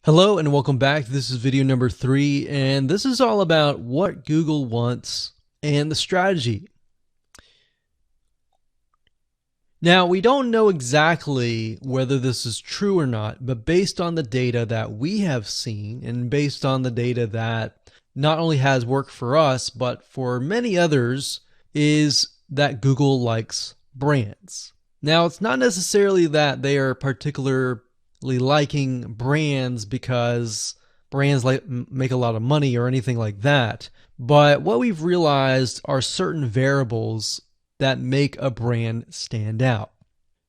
Hello and welcome back. This is video number 3, and this is all about what Google wants and the strategy. Now, we don't know exactly whether this is true or not, but based on the data that we have seen and based on the data that not only has worked for us, but for many others, is that Google likes brands. Now, it's not necessarily that they are particularly liking brands because brands make a lot of money or anything like that. But what we've realized are certain variables that make a brand stand out.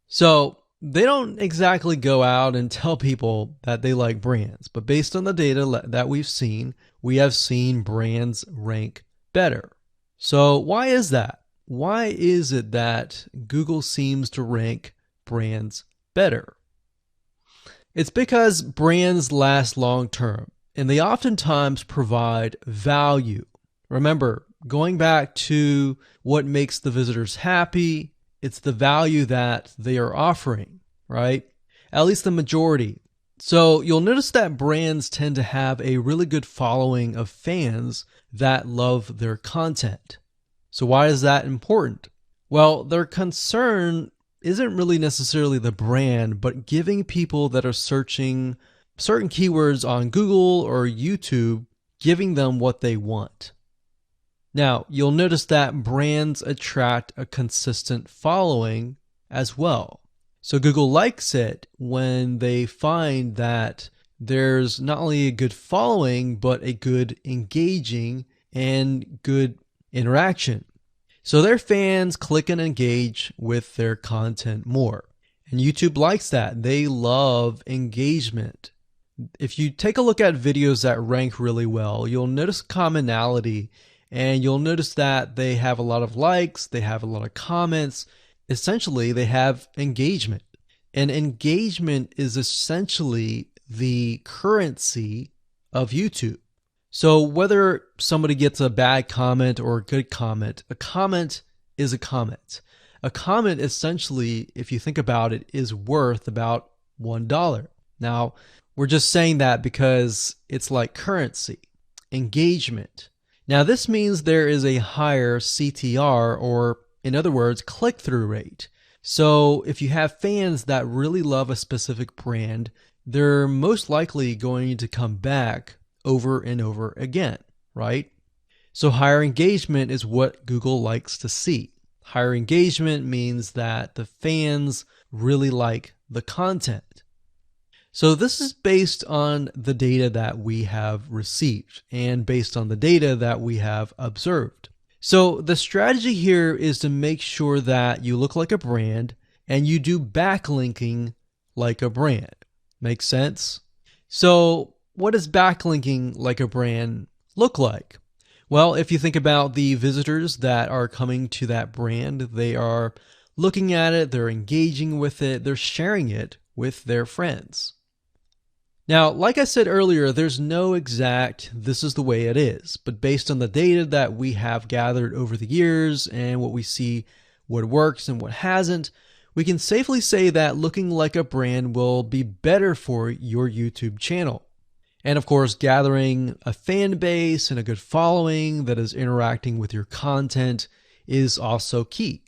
So they don't exactly go out and tell people that they like brands, but based on the data that we've seen, we have seen brands rank better. So why is that? Why is it that Google seems to rank brands better? It's because brands last long term and they oftentimes provide value. Remember, going back to what makes the visitors happy, it's the value that they are offering, right? At least the majority. So you'll notice that brands tend to have a really good following of fans that love their content. So why is that important? Well, their concern isn't really necessarily the brand, but giving people that are searching certain keywords on Google or YouTube, giving them what they want. Now, you'll notice that brands attract a consistent following as well. So Google likes it when they find that there's not only a good following, but a good engaging and good interaction. So their fans click and engage with their content more. And YouTube likes that. They love engagement. If you take a look at videos that rank really well, you'll notice commonality, and you'll notice that they have a lot of likes, they have a lot of comments. Essentially, they have engagement. And engagement is essentially the currency of YouTube. So whether somebody gets a bad comment or a good comment, a comment is a comment. A comment essentially, if you think about it, is worth about $1. Now, we're just saying that because it's like currency, engagement. Now, this means there is a higher CTR, or in other words, click-through rate. So if you have fans that really love a specific brand, they're most likely going to come back over and over again, right? So higher engagement is what Google likes to see. Higher engagement means that the fans really like the content. So this is based on the data that we have received and based on the data that we have observed. So the strategy here is to make sure that you look like a brand and you do backlinking like a brand. Make sense? So what does backlinking like a brand look like? Well, if you think about the visitors that are coming to that brand, they are looking at it, they're engaging with it, they're sharing it with their friends. Now, like I said earlier, there's no exact this is the way it is, but based on the data that we have gathered over the years and what we see, what works and what hasn't, we can safely say that looking like a brand will be better for your YouTube channel. And of course, gathering a fan base and a good following that is interacting with your content is also key.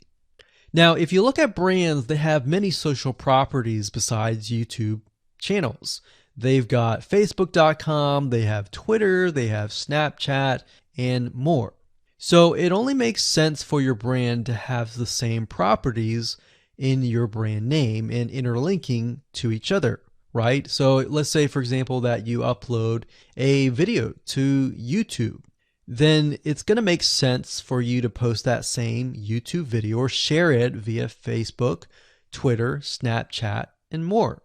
Now, if you look at brands, they have many social properties besides YouTube channels. They've got Facebook.com, they have Twitter, they have Snapchat, and more. So it only makes sense for your brand to have the same properties in your brand name and interlinking to each other, right? So let's say, for example, that you upload a video to YouTube. Then it's going to make sense for you to post that same YouTube video or share it via Facebook, Twitter, Snapchat, and more.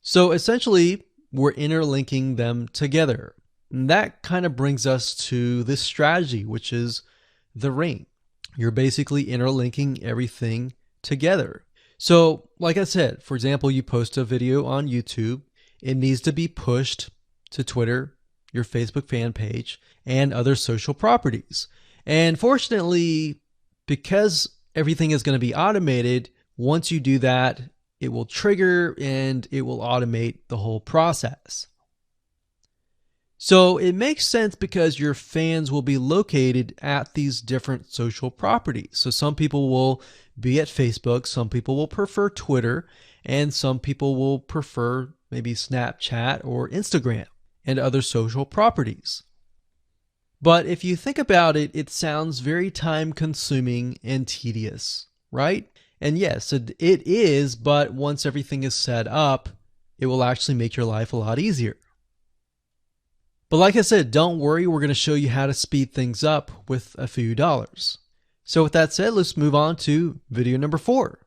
So essentially, we're interlinking them together. And that kind of brings us to this strategy, which is the ring. You're basically interlinking everything together. So like I said, for example, you post a video on YouTube, it needs to be pushed to Twitter, your Facebook fan page, and other social properties. And fortunately, because everything is going to be automated, once you do that, it will trigger and it will automate the whole process. So it makes sense because your fans will be located at these different social properties. So some people will be at Facebook, some people will prefer Twitter, and some people will prefer maybe Snapchat or Instagram and other social properties. But if you think about it, it sounds very time consuming and tedious, right? And yes, it is, but once everything is set up, it will actually make your life a lot easier. But like I said, don't worry, we're going to show you how to speed things up with a few dollars. So with that said, let's move on to video number 4.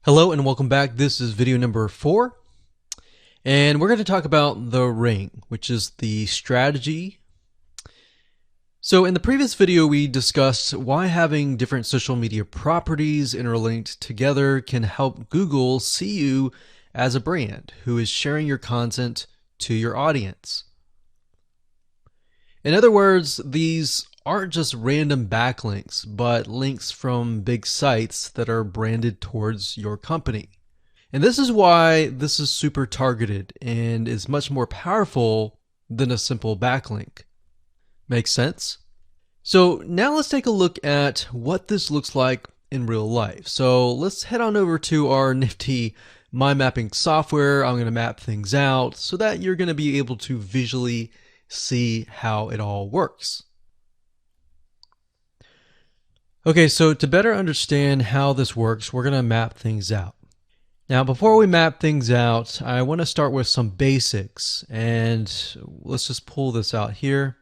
Hello and welcome back. This is video number 4. And we're going to talk about the ring, which is the strategy. So in the previous video, we discussed why having different social media properties interlinked together can help Google see you as a brand who is sharing your content to your audience. In other words, these aren't just random backlinks, but links from big sites that are branded towards your company. And this is why this is super targeted and is much more powerful than a simple backlink. Makes sense? So now let's take a look at what this looks like in real life. So let's head on over to our nifty mind mapping software. I'm going to map things out so that you're going to be able to visually see how it all works. Okay, so to better understand how this works, we're going to map things out. Now, before we map things out, I want to start with some basics, and let's just pull this out here.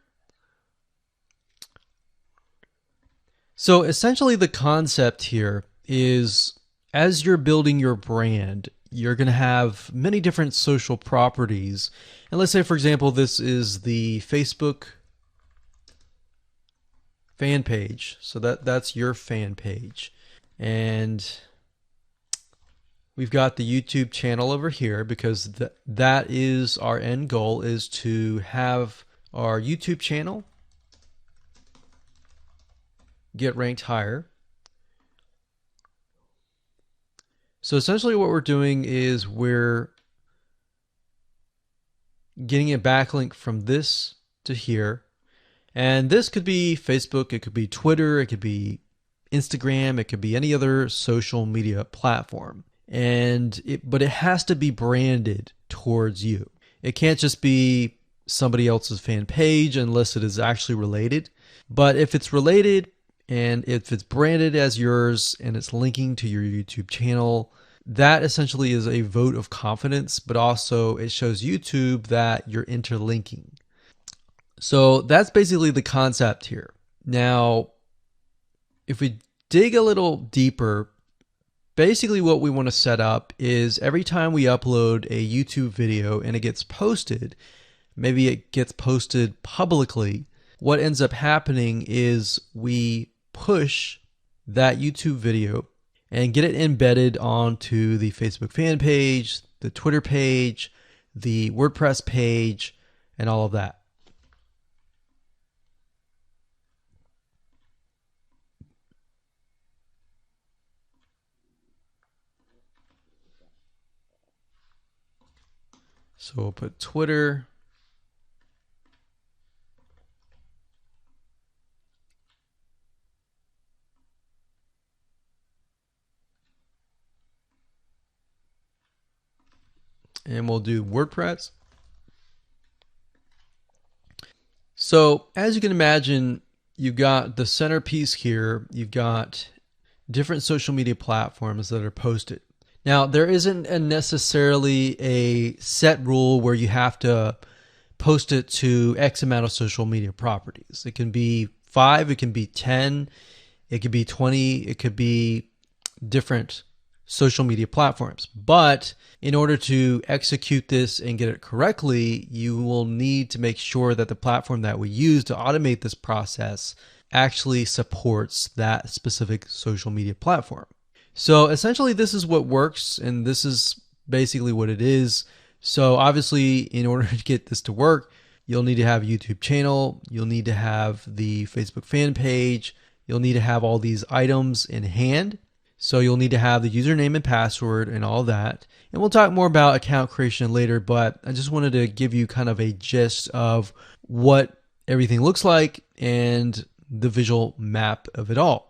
So essentially the concept here is as you're building your brand, you're going to have many different social properties. And let's say, for example, this is the Facebook fan page. So that's your fan page. And we've got the YouTube channel over here because that is our end goal, is to have our YouTube channel get ranked higher. So essentially what we're doing is we're getting a backlink from this to here. And this could be Facebook, it could be Twitter, it could be Instagram, it could be any other social media platform. But it has to be branded towards you. It can't just be somebody else's fan page unless it is actually related. But if it's related, and if it's branded as yours and it's linking to your YouTube channel, that essentially is a vote of confidence, but also it shows YouTube that you're interlinking. So that's basically the concept here. Now, if we dig a little deeper, basically what we want to set up is every time we upload a YouTube video and it gets posted, maybe it gets posted publicly, what ends up happening is we push that YouTube video and get it embedded onto the Facebook fan page, the Twitter page, the WordPress page, and all of that. So we'll put Twitter. And we'll do WordPress. So as you can imagine, you've got the centerpiece here. You've got different social media platforms that are posted. Now, there isn't necessarily a set rule where you have to post it to X amount of social media properties. It can be 5, it can be 10, it could be 20, it could be different social media platforms. But in order to execute this and get it correctly, you will need to make sure that the platform that we use to automate this process actually supports that specific social media platform. So essentially this is what works, and this is basically what it is. So obviously in order to get this to work, you'll need to have a YouTube channel, you'll need to have the Facebook fan page, you'll need to have all these items in hand. So you'll need to have the username and password and all that. And we'll talk more about account creation later, but I just wanted to give you kind of a gist of what everything looks like and the visual map of it all.